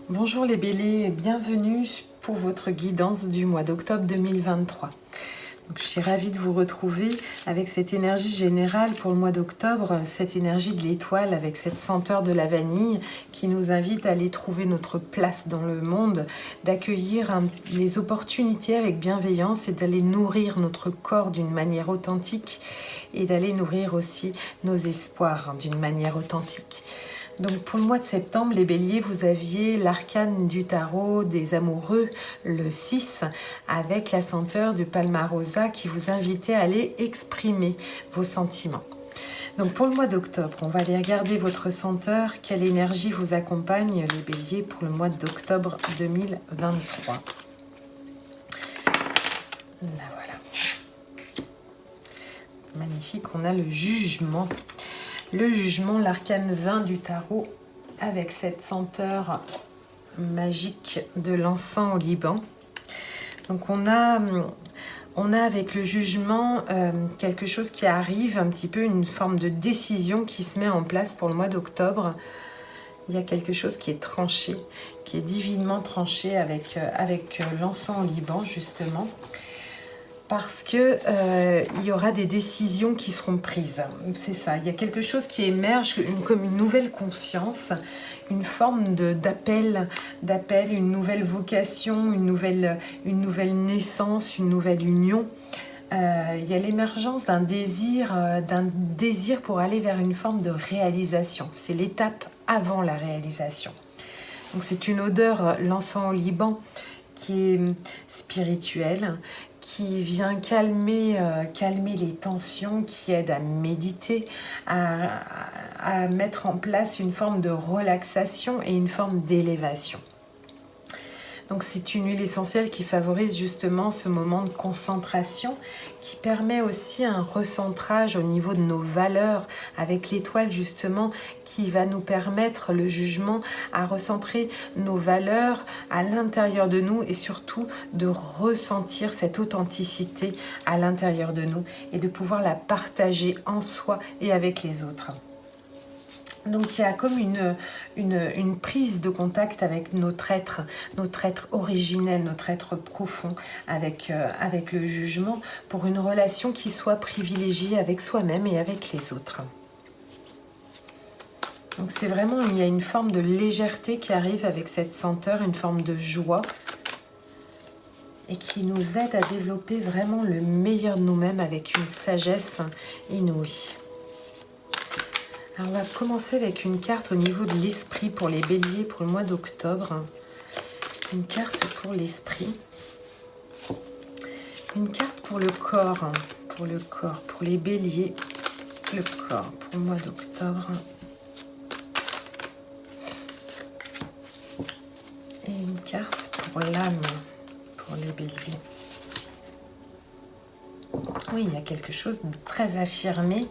Bonjour les béliers, bienvenue pour votre guidance du mois d'octobre 2023. Donc, je suis ravie de vous retrouver avec cette énergie générale pour le mois d'octobre, cette énergie de l'étoile avec cette senteur de la vanille qui nous invite à aller trouver notre place dans le monde, d'accueillir les opportunités avec bienveillance et d'aller nourrir notre corps d'une manière authentique et d'aller nourrir aussi nos espoirs d'une manière authentique. Donc pour le mois de septembre, les béliers, vous aviez l'arcane du tarot des amoureux, le 6, avec la senteur du palmarosa qui vous invitait à aller exprimer vos sentiments. Donc pour le mois d'octobre, on va aller regarder votre senteur, quelle énergie vous accompagne les béliers pour le mois d'octobre 2023. Là voilà. Magnifique, on a le jugement. Le jugement, l'arcane 20 du tarot, avec cette senteur magique de l'encens au Liban. Donc on a avec le jugement quelque chose qui arrive, un petit peu une forme de décision qui se met en place pour le mois d'octobre. Il y a quelque chose qui est tranché, qui est divinement tranché avec l'encens au Liban, justement. Parce que il y aura des décisions qui seront prises. C'est ça, il y a quelque chose qui émerge comme une nouvelle conscience, une forme d'appel, une nouvelle vocation, une nouvelle naissance, une nouvelle union. Il y a l'émergence d'un désir pour aller vers une forme de réalisation. C'est l'étape avant la réalisation. Donc c'est une odeur, l'encens au Liban, qui est spirituelle, qui vient calmer les tensions, qui aide à méditer, à mettre en place une forme de relaxation et une forme d'élévation. Donc c'est une huile essentielle qui favorise justement ce moment de concentration, qui permet aussi un recentrage au niveau de nos valeurs avec l'étoile justement, qui va nous permettre, le jugement, à recentrer nos valeurs à l'intérieur de nous et surtout de ressentir cette authenticité à l'intérieur de nous et de pouvoir la partager en soi et avec les autres. Donc il y a comme une prise de contact avec notre être originel, notre être profond avec le jugement pour une relation qui soit privilégiée avec soi-même et avec les autres. Donc c'est vraiment, il y a une forme de légèreté qui arrive avec cette senteur, une forme de joie et qui nous aide à développer vraiment le meilleur de nous-mêmes avec une sagesse inouïe. Alors on va commencer avec une carte au niveau de l'esprit pour les béliers pour le mois d'octobre. Une carte pour l'esprit. Une carte pour le corps. Pour les béliers. Le corps pour le mois d'octobre. Et une carte pour l'âme pour les béliers. Oui, il y a quelque chose de très affirmé.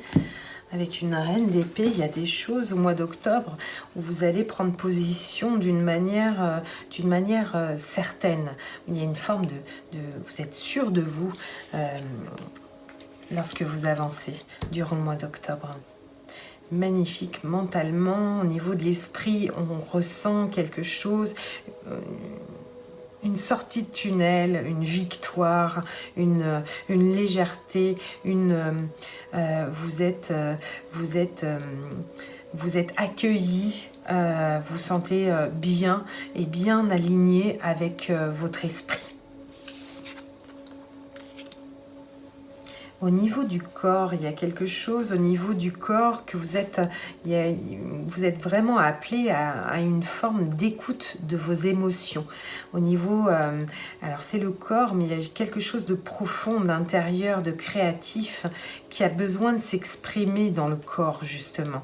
Avec une reine d'épée, il y a des choses au mois d'octobre où vous allez prendre position d'une manière certaine. Il y a une forme vous êtes sûr de vous lorsque vous avancez durant le mois d'octobre. Magnifique mentalement, au niveau de l'esprit, on ressent quelque chose, une sortie de tunnel, une victoire, une légèreté, vous êtes accueillis, vous sentez bien et bien aligné avec votre esprit. Au niveau du corps, il y a quelque chose au niveau du corps que vous êtes vraiment appelé à une forme d'écoute de vos émotions. Au niveau, alors c'est le corps, mais il y a quelque chose de profond, d'intérieur, de créatif qui a besoin de s'exprimer dans le corps justement.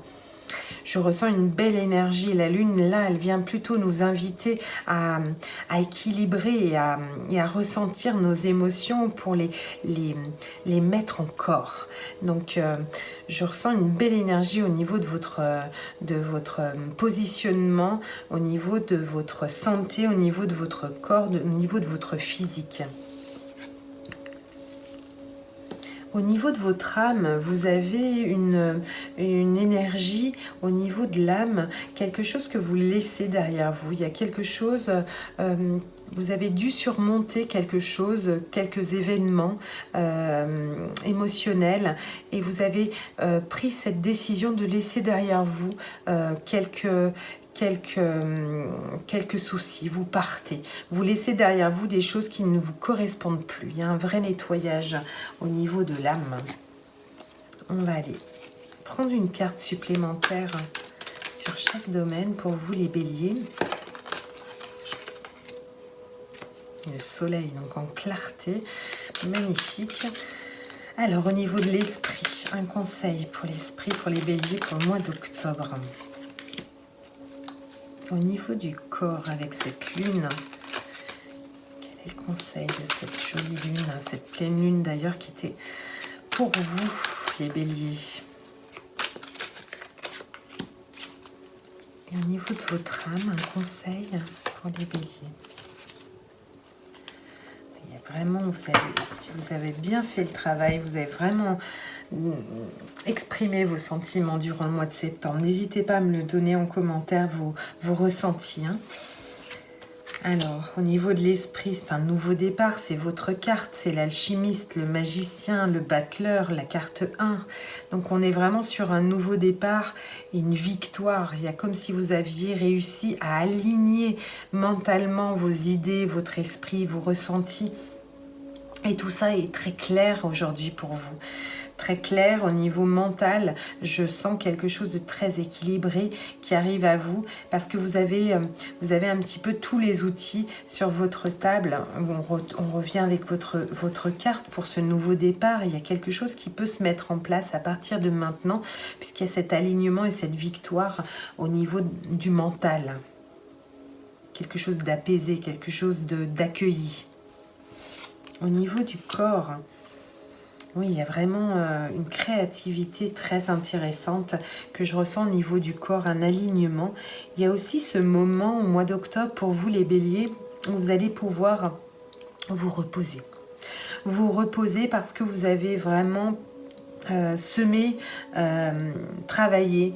Je ressens une belle énergie. La lune, là, elle vient plutôt nous inviter à équilibrer et à ressentir nos émotions pour les mettre en corps. Donc, je ressens une belle énergie au niveau de votre positionnement, au niveau de votre santé, au niveau de votre corps, au niveau de votre physique. Au niveau de votre âme, vous avez une énergie au niveau de l'âme, quelque chose que vous laissez derrière vous. Il y a quelque chose, vous avez dû surmonter quelque chose, quelques événements émotionnels et vous avez pris cette décision de laisser derrière vous quelques soucis, vous partez, vous laissez derrière vous des choses qui ne vous correspondent plus. Il y a un vrai nettoyage au niveau de l'âme. On va aller prendre une carte supplémentaire sur chaque domaine pour vous les béliers. Le soleil donc en clarté, magnifique. Alors au niveau de l'esprit, un conseil pour l'esprit, pour les béliers pour le mois d'octobre. Au niveau du corps avec cette lune, quel est le conseil de cette jolie lune, cette pleine lune d'ailleurs qui était pour vous les béliers? Et au niveau de votre âme, un conseil pour les béliers. Il y a vraiment, si vous avez bien fait le travail, vous avez vraiment exprimez vos sentiments durant le mois de septembre. N'hésitez pas à me le donner en commentaire, vos ressentis. Alors, au niveau de l'esprit, c'est un nouveau départ, c'est votre carte, c'est l'alchimiste, le magicien, le battleur, la carte 1. Donc, on est vraiment sur un nouveau départ, une victoire. Il y a comme si vous aviez réussi à aligner mentalement vos idées, votre esprit, vos ressentis. Et tout ça est très clair aujourd'hui pour vous. Très clair au niveau mental, je sens quelque chose de très équilibré qui arrive à vous parce que vous avez un petit peu tous les outils sur votre table. On revient avec votre carte pour ce nouveau départ. Il y a quelque chose qui peut se mettre en place à partir de maintenant puisqu'il y a cet alignement et cette victoire au niveau du mental. Quelque chose d'apaisé, quelque chose d'accueilli. Au niveau du corps, oui, il y a vraiment une créativité très intéressante que je ressens au niveau du corps, un alignement. Il y a aussi ce moment au mois d'octobre pour vous les béliers où vous allez pouvoir vous reposer. Vous reposer parce que vous avez vraiment semé, travaillé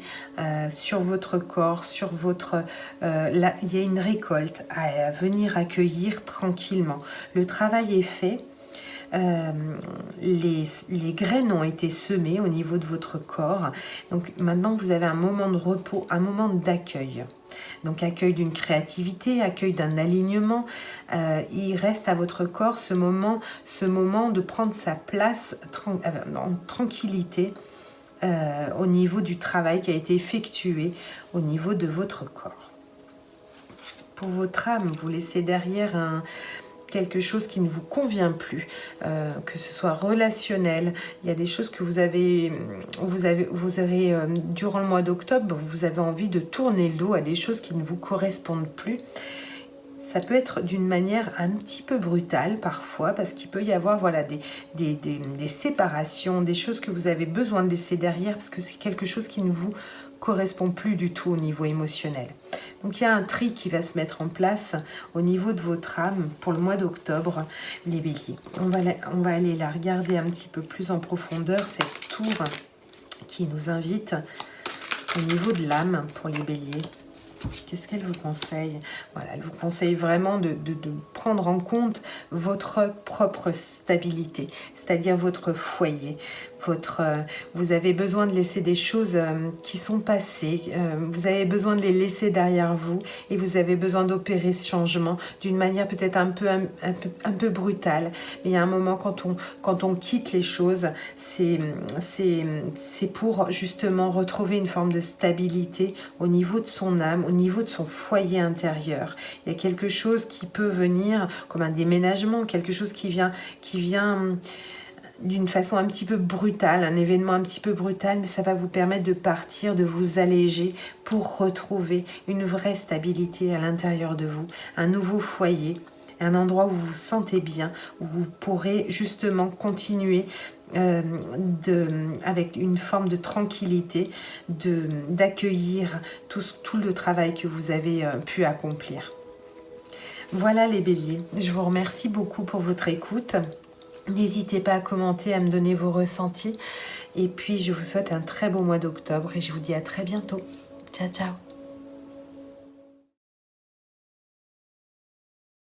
sur votre corps, sur votre... il y a une récolte à venir accueillir tranquillement. Le travail est fait. Les graines ont été semées au niveau de votre corps. Donc maintenant, vous avez un moment de repos, un moment d'accueil. Donc accueil d'une créativité, accueil d'un alignement. Il reste à votre corps ce moment de prendre sa place en tranquillité au niveau du travail qui a été effectué au niveau de votre corps. Pour votre âme, vous laissez derrière quelque chose qui ne vous convient plus, que ce soit relationnel. Il y a des choses que vous avez durant le mois d'octobre, vous avez envie de tourner le dos à des choses qui ne vous correspondent plus. Ça peut être d'une manière un petit peu brutale parfois, parce qu'il peut y avoir des séparations, des choses que vous avez besoin de laisser derrière, parce que c'est quelque chose qui ne vous correspond plus du tout au niveau émotionnel. Donc il y a un tri qui va se mettre en place au niveau de votre âme pour le mois d'octobre, les béliers. On va aller la regarder un petit peu plus en profondeur, cette tour qui nous invite au niveau de l'âme pour les béliers. Qu'est-ce qu'elle vous conseille? Voilà, elle vous conseille vraiment de prendre en compte votre propre stabilité, c'est-à-dire votre foyer. Vous avez besoin de laisser des choses qui sont passées, vous avez besoin de les laisser derrière vous et vous avez besoin d'opérer ce changement d'une manière peut-être un peu brutale. Mais il y a un moment quand on quitte les choses, c'est pour justement retrouver une forme de stabilité au niveau de son âme, au niveau de son foyer intérieur. Il y a quelque chose qui peut venir comme un déménagement, quelque chose qui vient d'une façon un petit peu brutale, un événement un petit peu brutal, mais ça va vous permettre de partir, de vous alléger pour retrouver une vraie stabilité à l'intérieur de vous, un nouveau foyer, un endroit où vous vous sentez bien, où vous pourrez justement continuer avec une forme de tranquillité, d'accueillir tout le travail que vous avez pu accomplir. Voilà les béliers, je vous remercie beaucoup pour votre écoute. N'hésitez pas à commenter, à me donner vos ressentis. Et puis, je vous souhaite un très beau mois d'octobre et je vous dis à très bientôt. Ciao, ciao!